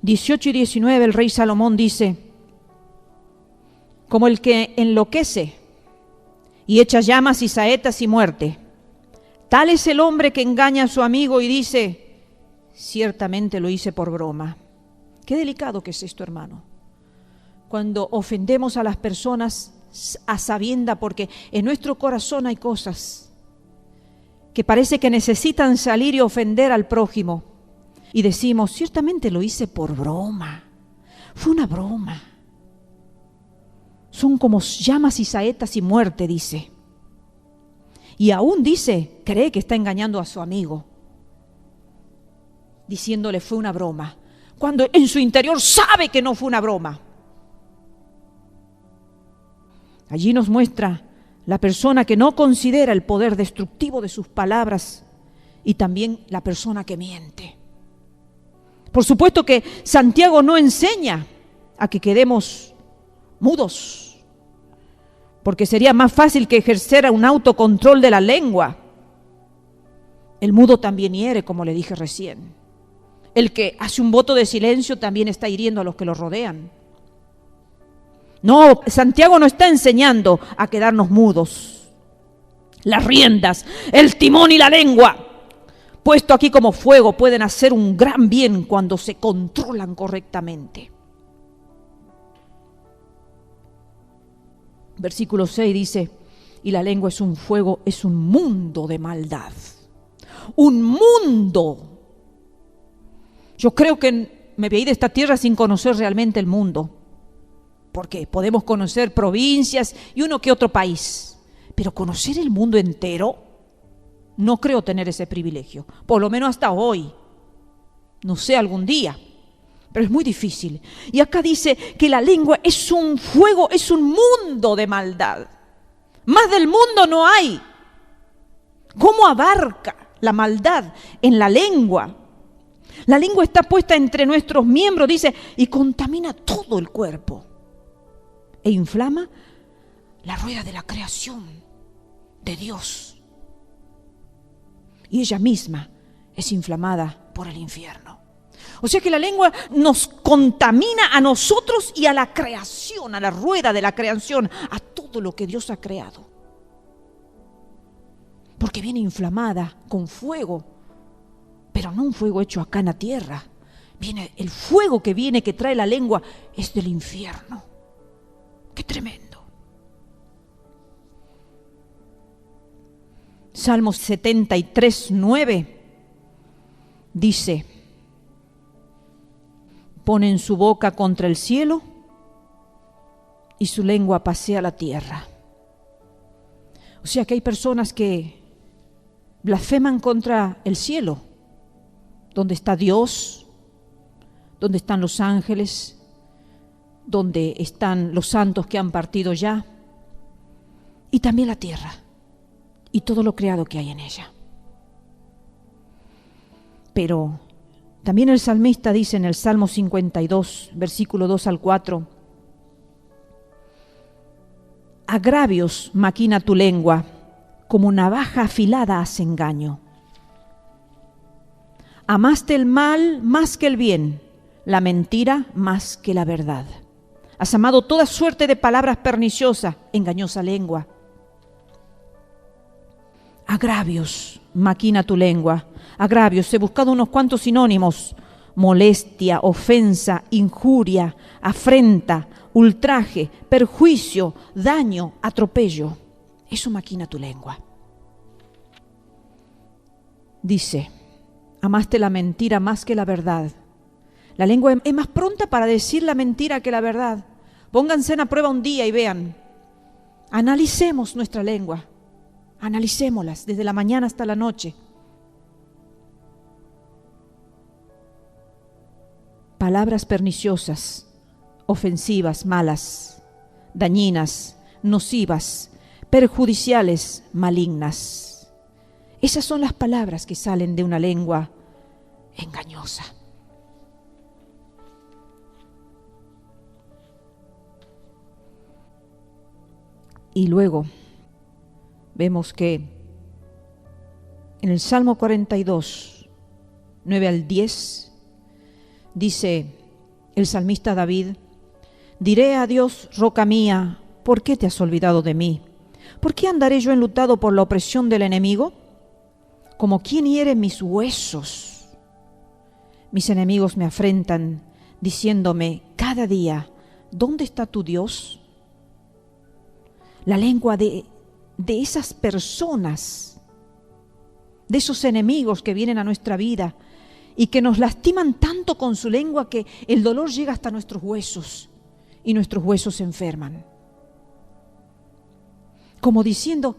Speaker 1: 18 y 19, el rey Salomón dice: como el que enloquece y echa llamas y saetas y muerte, tal es el hombre que engaña a su amigo y dice: ciertamente lo hice por broma. Qué delicado que es esto, hermano. Cuando ofendemos a las personas a sabienda, porque en nuestro corazón hay cosas que parece que necesitan salir y ofender al prójimo. Y decimos: ciertamente lo hice por broma. Fue una broma. Son como llamas y saetas y muerte, dice. Y aún dice, cree que está engañando a su amigo, diciéndole fue una broma, cuando en su interior sabe que no fue una broma. Allí nos muestra la persona que no considera el poder destructivo de sus palabras y también la persona que miente. Por supuesto que Santiago no enseña a que quedemos mudos, porque sería más fácil que ejercer un autocontrol de la lengua. El mudo también hiere, como le dije recién. El que hace un voto de silencio también está hiriendo a los que lo rodean. No, Santiago no está enseñando a quedarnos mudos. Las riendas, el timón y la lengua, puesto aquí como fuego, pueden hacer un gran bien cuando se controlan correctamente. Versículo 6 dice, y la lengua es un fuego, es un mundo de maldad. Un mundo. Yo creo que me veí de esta tierra sin conocer realmente el mundo, porque podemos conocer provincias y uno que otro país, pero conocer el mundo entero, no creo tener ese privilegio, por lo menos hasta hoy. No sé, algún día, pero es muy difícil. Y acá dice que la lengua es un fuego, es un mundo de maldad. Más del mundo no hay. ¿Cómo abarca la maldad en la lengua? La lengua está puesta entre nuestros miembros, dice, y contamina todo el cuerpo. E inflama la rueda de la creación de Dios. Y ella misma es inflamada por el infierno. O sea que la lengua nos contamina a nosotros y a la creación, a la rueda de la creación, a todo lo que Dios ha creado. Porque viene inflamada con fuego, pero no un fuego hecho acá en la tierra. Viene el fuego que viene, que trae la lengua, es del infierno. ¡Qué tremendo! Salmos 73, 9 dice, pone en su boca contra el cielo y su lengua pasea la tierra. O sea que hay personas que blasfeman contra el cielo, donde está Dios, donde están los ángeles, donde están los santos que han partido ya, y también la tierra y todo lo creado que hay en ella. Pero también el salmista dice en el Salmo 52, versículo 2 al 4, agravios maquina tu lengua, como navaja afilada hace engaño. Amaste el mal más que el bien, la mentira más que la verdad. Has amado toda suerte de palabras perniciosas, engañosa lengua. Agravios maquina tu lengua. Agravios, he buscado unos cuantos sinónimos: molestia, ofensa, injuria, afrenta, ultraje, perjuicio, daño, atropello. Eso maquina tu lengua. Dice, amaste la mentira más que la verdad. La lengua es más pronta para decir la mentira que la verdad. Pónganse a prueba un día y vean. Analicemos nuestra lengua. Analicémoslas desde la mañana hasta la noche. Palabras perniciosas, ofensivas, malas, dañinas, nocivas, perjudiciales, malignas. Esas son las palabras que salen de una lengua engañosa. Y luego vemos que en el Salmo 42, 9 al 10, dice el salmista David, diré a Dios, roca mía, ¿por qué te has olvidado de mí? ¿Por qué andaré yo enlutado por la opresión del enemigo? Como quien hiere mis huesos. Mis enemigos me afrentan, diciéndome cada día, ¿dónde está tu Dios? La lengua de esas personas, de esos enemigos que vienen a nuestra vida y que nos lastiman tanto con su lengua que el dolor llega hasta nuestros huesos y nuestros huesos se enferman. Como diciendo,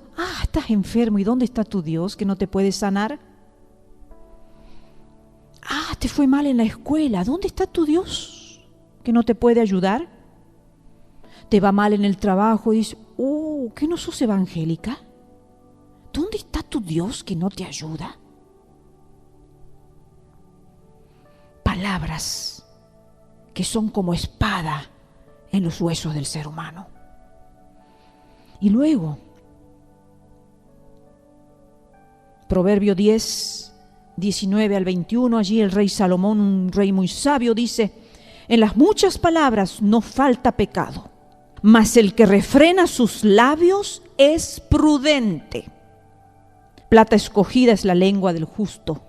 Speaker 1: estás enfermo, ¿y dónde está tu Dios que no te puede sanar? Ah, te fue mal en la escuela, ¿dónde está tu Dios que no te puede ayudar? Te va mal en el trabajo y dices, ¿qué no sos evangélica? ¿Dónde está tu Dios que no te ayuda? Palabras que son como espada en los huesos del ser humano. Y luego, Proverbio 10, 19 al 21, allí el rey Salomón, un rey muy sabio, dice: en las muchas palabras no falta pecado, mas el que refrena sus labios es prudente. Plata escogida es la lengua del justo,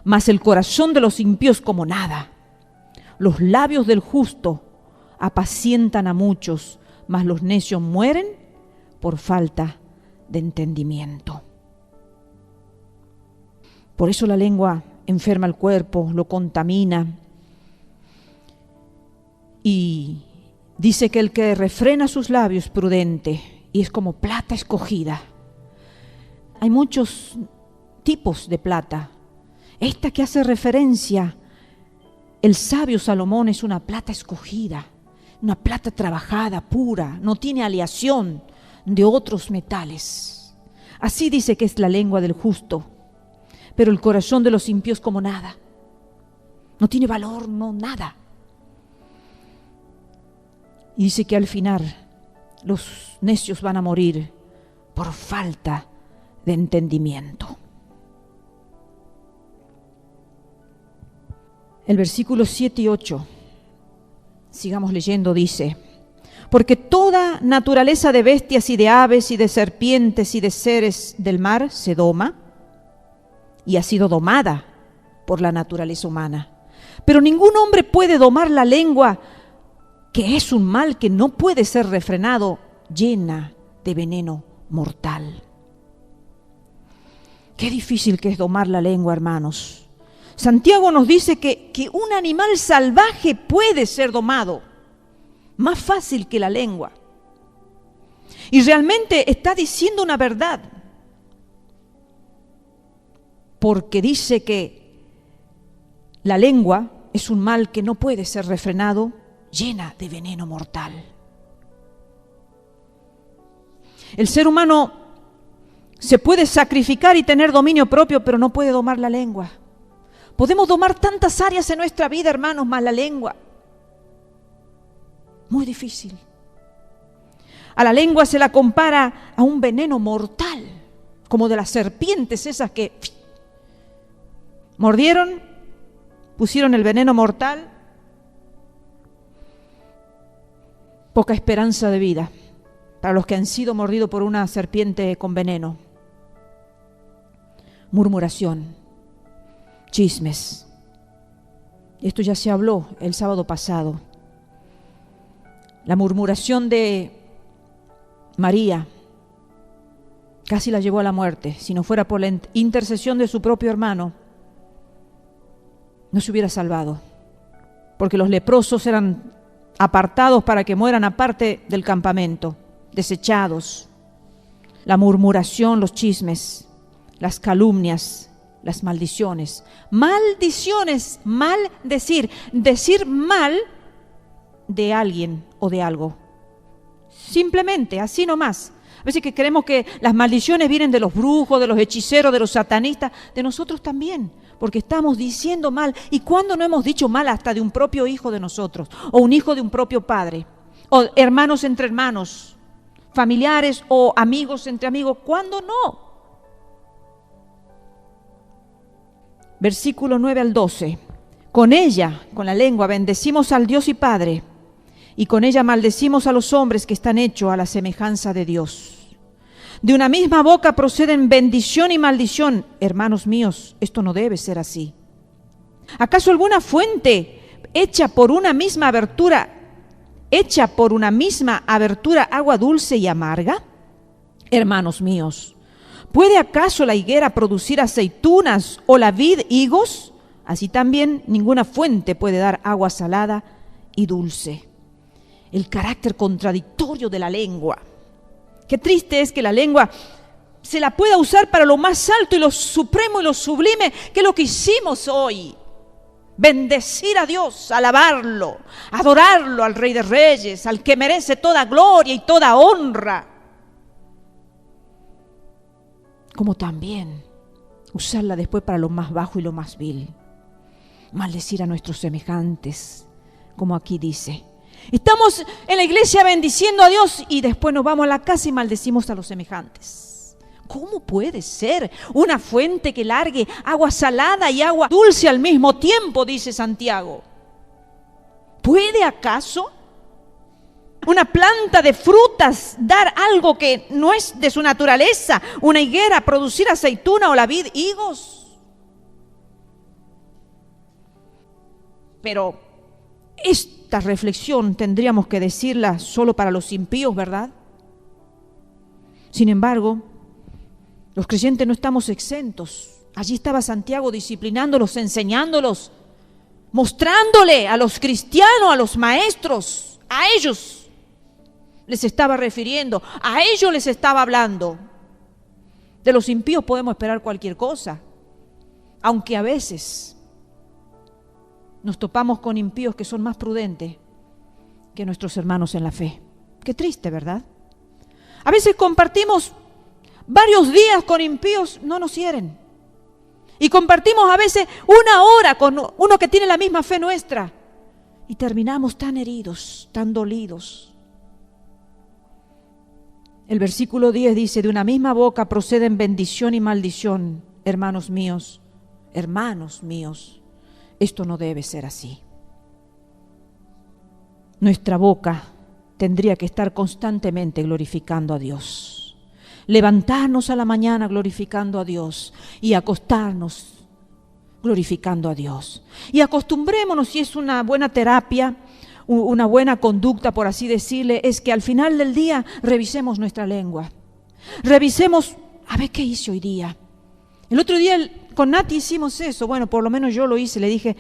Speaker 1: mas el corazón de los impíos como nada. Los labios del justo apacientan a muchos, mas los necios mueren por falta de entendimiento. Por eso la lengua enferma el cuerpo, lo contamina. Y dice que el que refrena sus labios es prudente y es como plata escogida. Hay muchos tipos de plata. Esta que hace referencia el sabio Salomón es una plata escogida, una plata trabajada, pura, no tiene aleación de otros metales. Así dice que es la lengua del justo, pero el corazón de los impíos como nada. No tiene valor, no, nada. Y dice que al final los necios van a morir por falta de entendimiento. El versículo 7 y 8, sigamos leyendo, dice: porque toda naturaleza de bestias y de aves y de serpientes y de seres del mar se doma y ha sido domada por la naturaleza humana. Pero ningún hombre puede domar la lengua, que es un mal que no puede ser refrenado, llena de veneno mortal. Qué difícil que es domar la lengua, hermanos. Santiago nos dice que un animal salvaje puede ser domado, más fácil que la lengua. Y realmente está diciendo una verdad, porque dice que la lengua es un mal que no puede ser refrenado, llena de veneno mortal. El ser humano se puede sacrificar y tener dominio propio, pero no puede domar la lengua. Podemos domar tantas áreas en nuestra vida, hermanos, más la lengua. Muy difícil. A la lengua se la compara a un veneno mortal, como de las serpientes esas que mordieron, pusieron el veneno mortal. Poca esperanza de vida para los que han sido mordidos por una serpiente con veneno. Murmuración, chismes. Esto ya se habló el sábado pasado. La murmuración de María casi la llevó a la muerte. Si no fuera por la intercesión de su propio hermano, no se hubiera salvado, porque los leprosos eran apartados para que mueran aparte del campamento, desechados. La murmuración, los chismes, las calumnias, las maldiciones. Maldiciones, maldecir, decir mal de alguien o de algo. Simplemente, así nomás. A veces que creemos que las maldiciones vienen de los brujos, de los hechiceros, de los satanistas, de nosotros también, porque estamos diciendo mal. ¿Y cuándo no hemos dicho mal hasta de un propio hijo de nosotros? O un hijo de un propio padre, o hermanos entre hermanos, familiares o amigos entre amigos. ¿Cuándo no? Versículo 9 al 12. Con ella, con la lengua, bendecimos al Dios y Padre, y con ella maldecimos a los hombres que están hechos a la semejanza de Dios. De una misma boca proceden bendición y maldición. Hermanos míos, esto no debe ser así. ¿Acaso alguna fuente hecha por una misma abertura agua dulce y amarga? Hermanos míos, ¿puede acaso la higuera producir aceitunas o la vid higos? Así también ninguna fuente puede dar agua salada y dulce. El carácter contradictorio de la lengua. Qué triste es que la lengua se la pueda usar para lo más alto y lo supremo y lo sublime, que es lo que hicimos hoy. Bendecir a Dios, alabarlo, adorarlo al Rey de Reyes, al que merece toda gloria y toda honra. Como también usarla después para lo más bajo y lo más vil. Maldecir a nuestros semejantes, como aquí dice. Estamos en la iglesia bendiciendo a Dios y después nos vamos a la casa y maldecimos a los semejantes. ¿Cómo puede ser una fuente que largue agua salada y agua dulce al mismo tiempo? Dice Santiago. ¿Puede acaso una planta de frutas dar algo que no es de su naturaleza? ¿Una higuera producir aceituna o la vid higos? Pero esta reflexión tendríamos que decirla solo para los impíos, ¿verdad? Sin embargo, los creyentes no estamos exentos. Allí estaba Santiago disciplinándolos, enseñándolos, mostrándole a los cristianos, a los maestros, a ellos les estaba refiriendo, a ellos les estaba hablando. De los impíos podemos esperar cualquier cosa, aunque a veces nos topamos con impíos que son más prudentes que nuestros hermanos en la fe. Qué triste, ¿verdad? A veces compartimos varios días con impíos, no nos hieren. Y compartimos a veces una hora con uno que tiene la misma fe nuestra. Y terminamos tan heridos, tan dolidos. El versículo 10 dice, de una misma boca proceden bendición y maldición, hermanos míos. Esto no debe ser así. Nuestra boca tendría que estar constantemente glorificando a Dios. Levantarnos a la mañana glorificando a Dios y acostarnos glorificando a Dios. Y acostumbrémonos, si es una buena terapia, una buena conducta, por así decirle, es que al final del día revisemos nuestra lengua. Revisemos, a ver qué hice hoy día. El otro día con Nati hicimos eso, bueno, por lo menos yo lo hice, le dije,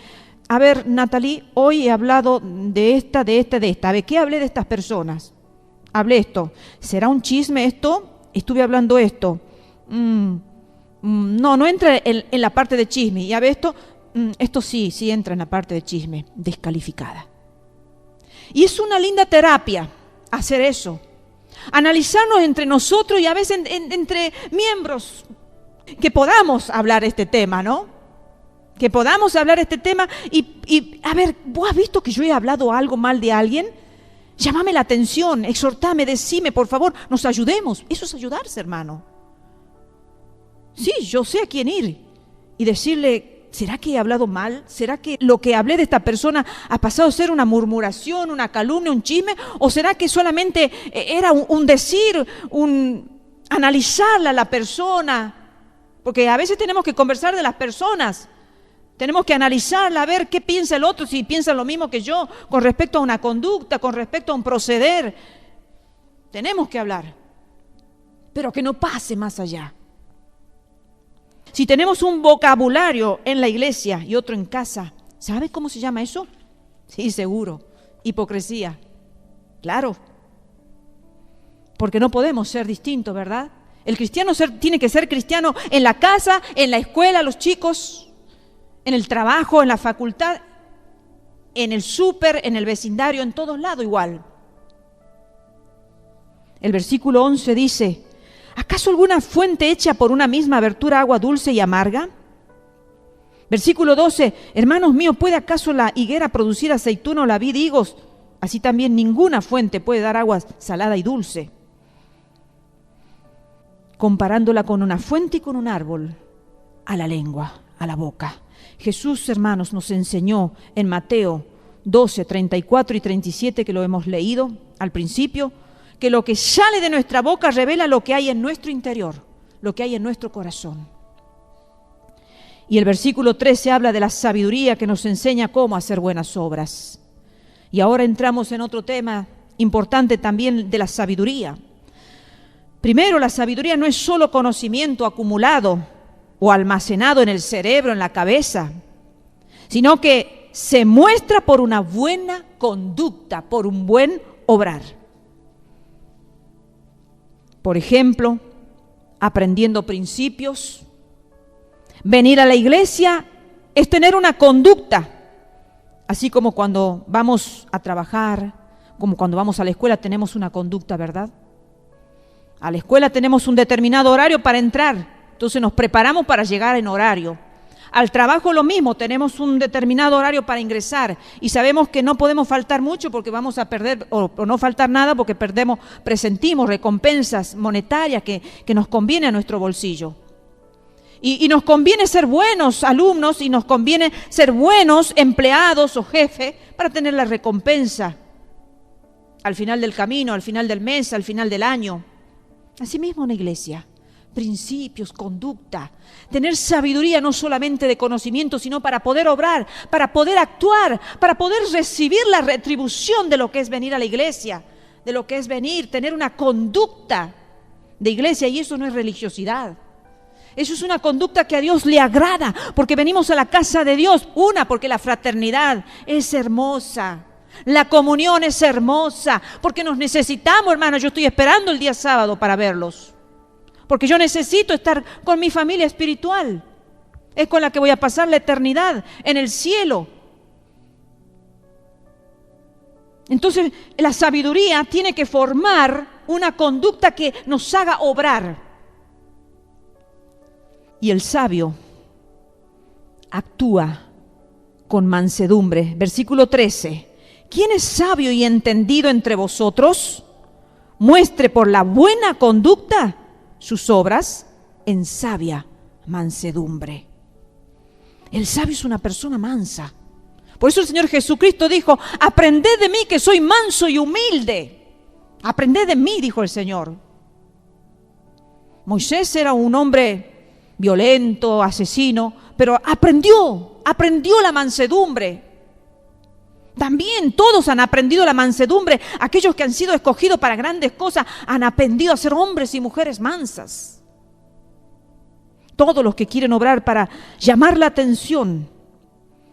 Speaker 1: a ver, Natalie, hoy he hablado de esta, a ver, ¿qué hablé de estas personas? Hablé esto, ¿será un chisme esto? Estuve hablando esto. No entra en la parte de chisme, y a ver esto sí entra en la parte de chisme, descalificada. Y es una linda terapia hacer eso, analizarnos entre nosotros y a veces entre miembros, que podamos hablar este tema, ¿no? Que podamos hablar este tema y a ver, ¿vos has visto que yo he hablado algo mal de alguien? Llámame la atención, exhortame, decime, por favor, nos ayudemos. Eso es ayudarse, hermano. Sí, yo sé a quién ir y decirle, ¿será que he hablado mal? ¿Será que lo que hablé de esta persona ha pasado a ser una murmuración, una calumnia, un chisme? ¿O será que solamente era un decir, analizarla a la persona? Porque a veces tenemos que conversar de las personas. Tenemos que analizarla, a ver qué piensa el otro, si piensa lo mismo que yo, con respecto a una conducta, con respecto a un proceder. Tenemos que hablar, pero que no pase más allá. Si tenemos un vocabulario en la iglesia y otro en casa, ¿sabe cómo se llama eso? Sí, seguro, hipocresía. Claro, porque no podemos ser distintos, ¿verdad? El cristiano tiene que ser cristiano en la casa, en la escuela, los chicos, en el trabajo, en la facultad, en el súper, en el vecindario, en todos lados igual. El versículo 11 dice, ¿acaso alguna fuente hecha por una misma abertura agua dulce y amarga? Versículo 12, hermanos míos, ¿puede acaso la higuera producir aceituna o la vid higos? Así también ninguna fuente puede dar agua salada y dulce. Comparándola con una fuente y con un árbol, a la lengua, a la boca. Jesús, hermanos, nos enseñó en Mateo 12, 34 y 37, que lo hemos leído al principio, que lo que sale de nuestra boca revela lo que hay en nuestro interior, lo que hay en nuestro corazón. Y el versículo 13 habla de la sabiduría que nos enseña cómo hacer buenas obras. Y ahora entramos en otro tema importante también de la sabiduría. Primero, la sabiduría no es solo conocimiento acumulado o almacenado en el cerebro, en la cabeza, sino que se muestra por una buena conducta, por un buen obrar. Por ejemplo, aprendiendo principios. Venir a la iglesia es tener una conducta, así como cuando vamos a trabajar, como cuando vamos a la escuela tenemos una conducta, ¿verdad? A la escuela tenemos un determinado horario para entrar, entonces nos preparamos para llegar en horario. Al trabajo lo mismo, tenemos un determinado horario para ingresar y sabemos que no podemos faltar mucho porque vamos a perder, o no faltar nada porque presentimos recompensas monetarias que nos conviene a nuestro bolsillo. Y nos conviene ser buenos alumnos y nos conviene ser buenos empleados o jefes para tener la recompensa al final del camino, al final del mes, al final del año. Asimismo en la iglesia. Principios, conducta, tener sabiduría no solamente de conocimiento, sino para poder obrar, para poder actuar, para poder recibir la retribución de lo que es venir a la iglesia, de lo que es venir, tener una conducta de iglesia, y eso no es religiosidad. Eso es una conducta que a Dios le agrada, porque venimos a la casa de Dios, porque la fraternidad es hermosa. La comunión es hermosa, porque nos necesitamos, hermanos. Yo estoy esperando el día sábado para verlos. Porque yo necesito estar con mi familia espiritual. Es con la que voy a pasar la eternidad en el cielo. Entonces, la sabiduría tiene que formar una conducta que nos haga obrar. Y el sabio actúa con mansedumbre. Versículo 13. ¿Quién es sabio y entendido entre vosotros? Muestre por la buena conducta sus obras en sabia mansedumbre. El sabio es una persona mansa. Por eso el Señor Jesucristo dijo: aprended de mí que soy manso y humilde. Aprended de mí, dijo el Señor. Moisés era un hombre violento, asesino, pero aprendió la mansedumbre. También todos han aprendido la mansedumbre. Aquellos que han sido escogidos para grandes cosas han aprendido a ser hombres y mujeres mansas. Todos los que quieren obrar para llamar la atención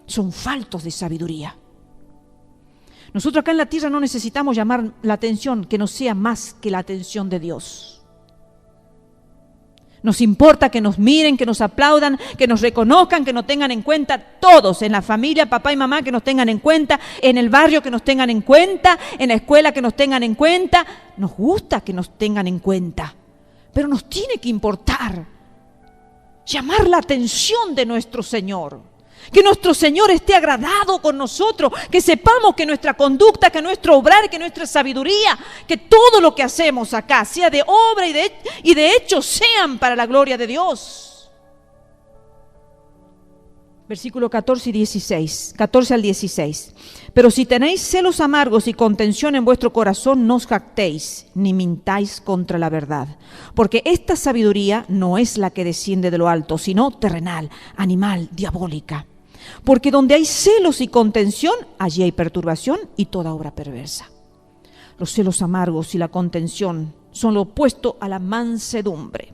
Speaker 1: son faltos de sabiduría. Nosotros acá en la tierra no necesitamos llamar la atención que no sea más que la atención de Dios. Nos importa que nos miren, que nos aplaudan, que nos reconozcan, que nos tengan en cuenta todos, en la familia, papá y mamá, que nos tengan en cuenta, en el barrio que nos tengan en cuenta, en la escuela que nos tengan en cuenta. Nos gusta que nos tengan en cuenta, pero nos tiene que importar llamar la atención de nuestro Señor. Que nuestro Señor esté agradado con nosotros, que sepamos que nuestra conducta, que nuestro obrar, que nuestra sabiduría, que todo lo que hacemos acá, sea de obra y de hecho, sean para la gloria de Dios. Versículo 14 al 16. Pero si tenéis celos amargos y contención en vuestro corazón, no os jactéis, ni mintáis contra la verdad. Porque esta sabiduría no es la que desciende de lo alto, sino terrenal, animal, diabólica. Porque donde hay celos y contención, allí hay perturbación y toda obra perversa. Los celos amargos y la contención son lo opuesto a la mansedumbre.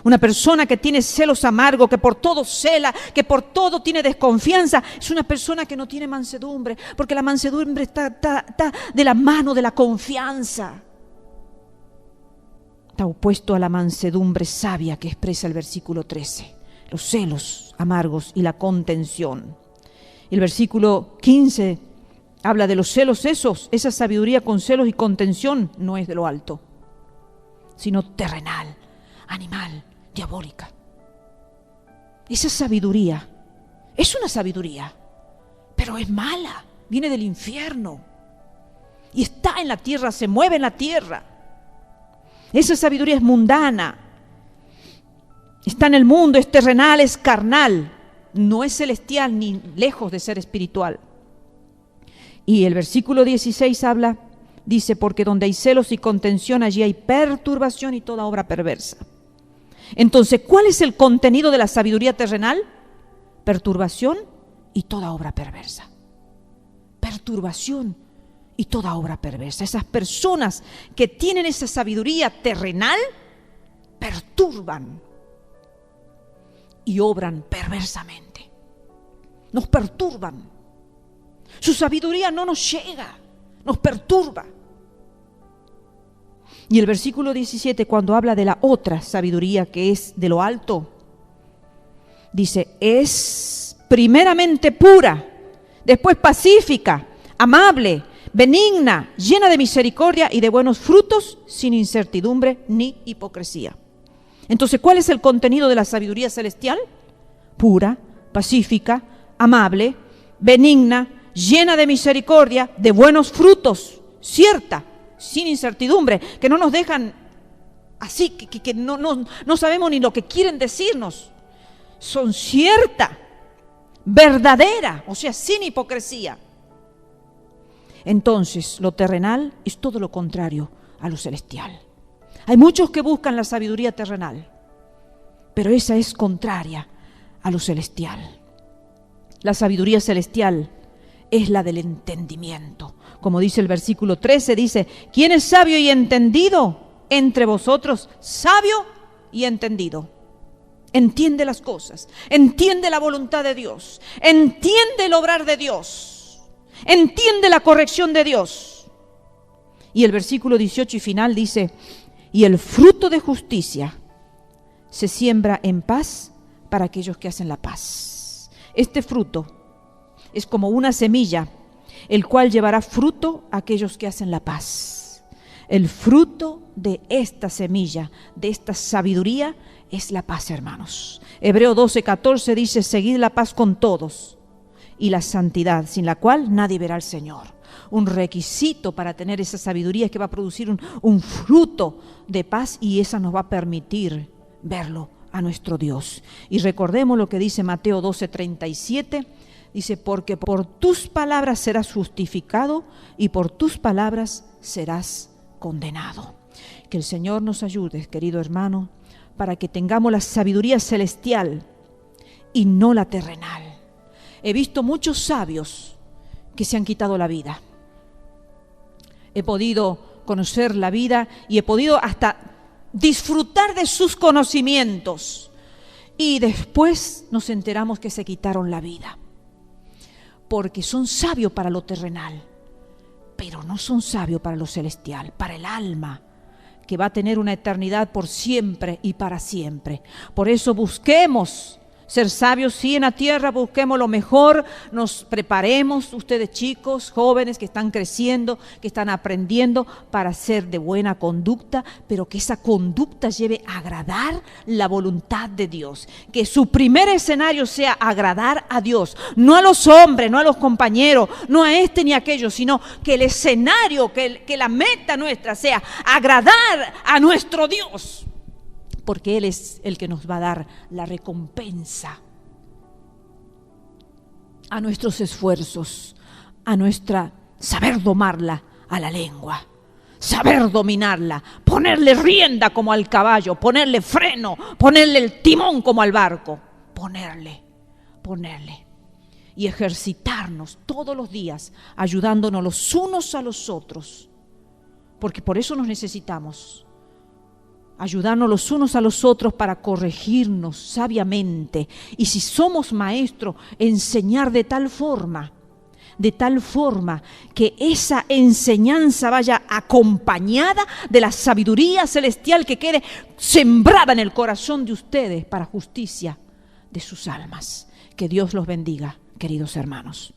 Speaker 1: Una persona que tiene celos amargos, que por todo cela, que por todo tiene desconfianza, es una persona que no tiene mansedumbre, porque la mansedumbre está de la mano de la confianza. Está opuesto a la mansedumbre sabia que expresa el versículo 13. Los celos amargos y la contención. El versículo 15 habla de los celos esa sabiduría con celos y contención no es de lo alto, sino terrenal, animal, diabólica. Esa sabiduría es una sabiduría, pero es mala, viene del infierno y está en la tierra, se mueve en la tierra. Esa sabiduría es mundana. Está en el mundo, es terrenal, es carnal, no es celestial ni lejos de ser espiritual. Y el versículo 16 dice, porque donde hay celos y contención, allí hay perturbación y toda obra perversa. Entonces, ¿cuál es el contenido de la sabiduría terrenal? Perturbación y toda obra perversa. Perturbación y toda obra perversa. Esas personas que tienen esa sabiduría terrenal, perturban y obran perversamente. Nos perturban. Su sabiduría no nos llega, nos perturba. Y el versículo 17, cuando habla de la otra sabiduría que es de lo alto, dice, es primeramente pura, después pacífica, amable, benigna, llena de misericordia y de buenos frutos, sin incertidumbre ni hipocresía. Entonces, ¿cuál es el contenido de la sabiduría celestial? Pura, pacífica, amable, benigna, llena de misericordia, de buenos frutos, cierta, sin incertidumbre, que no nos dejan así, que no sabemos ni lo que quieren decirnos. Son cierta, verdadera, o sea, sin hipocresía. Entonces, lo terrenal es todo lo contrario a lo celestial. Hay muchos que buscan la sabiduría terrenal, pero esa es contraria a lo celestial. La sabiduría celestial es la del entendimiento. Como dice el versículo 13, dice, ¿quién es sabio y entendido entre vosotros? Sabio y entendido. Entiende las cosas, entiende la voluntad de Dios, entiende el obrar de Dios, entiende la corrección de Dios. Y el versículo 18 y final dice, y el fruto de justicia se siembra en paz para aquellos que hacen la paz. Este fruto es como una semilla, el cual llevará fruto a aquellos que hacen la paz. El fruto de esta semilla, de esta sabiduría, es la paz, hermanos. Hebreo 12:14 dice, seguid la paz con todos y la santidad, sin la cual nadie verá al Señor. Un requisito para tener esa sabiduría es que va a producir un fruto de paz, y esa nos va a permitir verlo a nuestro Dios. Y recordemos lo que dice Mateo 12:37, dice, porque por tus palabras serás justificado y por tus palabras serás condenado. Que el Señor nos ayude, querido hermano, para que tengamos la sabiduría celestial y no la terrenal. He visto muchos sabios que se han quitado la vida. He podido conocer la vida y he podido hasta disfrutar de sus conocimientos. Y después nos enteramos que se quitaron la vida. Porque son sabios para lo terrenal, pero no son sabios para lo celestial, para el alma, que va a tener una eternidad por siempre y para siempre. Por eso busquemos ser sabios, sí, en la tierra, busquemos lo mejor, nos preparemos, ustedes chicos, jóvenes que están creciendo, que están aprendiendo, para ser de buena conducta, pero que esa conducta lleve a agradar la voluntad de Dios. Que su primer escenario sea agradar a Dios, no a los hombres, no a los compañeros, no a este ni a aquello, sino que el escenario, que la meta nuestra sea agradar a nuestro Dios. Porque Él es el que nos va a dar la recompensa a nuestros esfuerzos, a nuestra saber domarla a la lengua, saber dominarla, ponerle rienda como al caballo, ponerle freno, ponerle el timón como al barco, ponerle y ejercitarnos todos los días, ayudándonos los unos a los otros, porque por eso nos necesitamos. Ayudarnos los unos a los otros para corregirnos sabiamente. Y si somos maestros, enseñar de tal forma que esa enseñanza vaya acompañada de la sabiduría celestial que quede sembrada en el corazón de ustedes para justicia de sus almas. Que Dios los bendiga, queridos hermanos.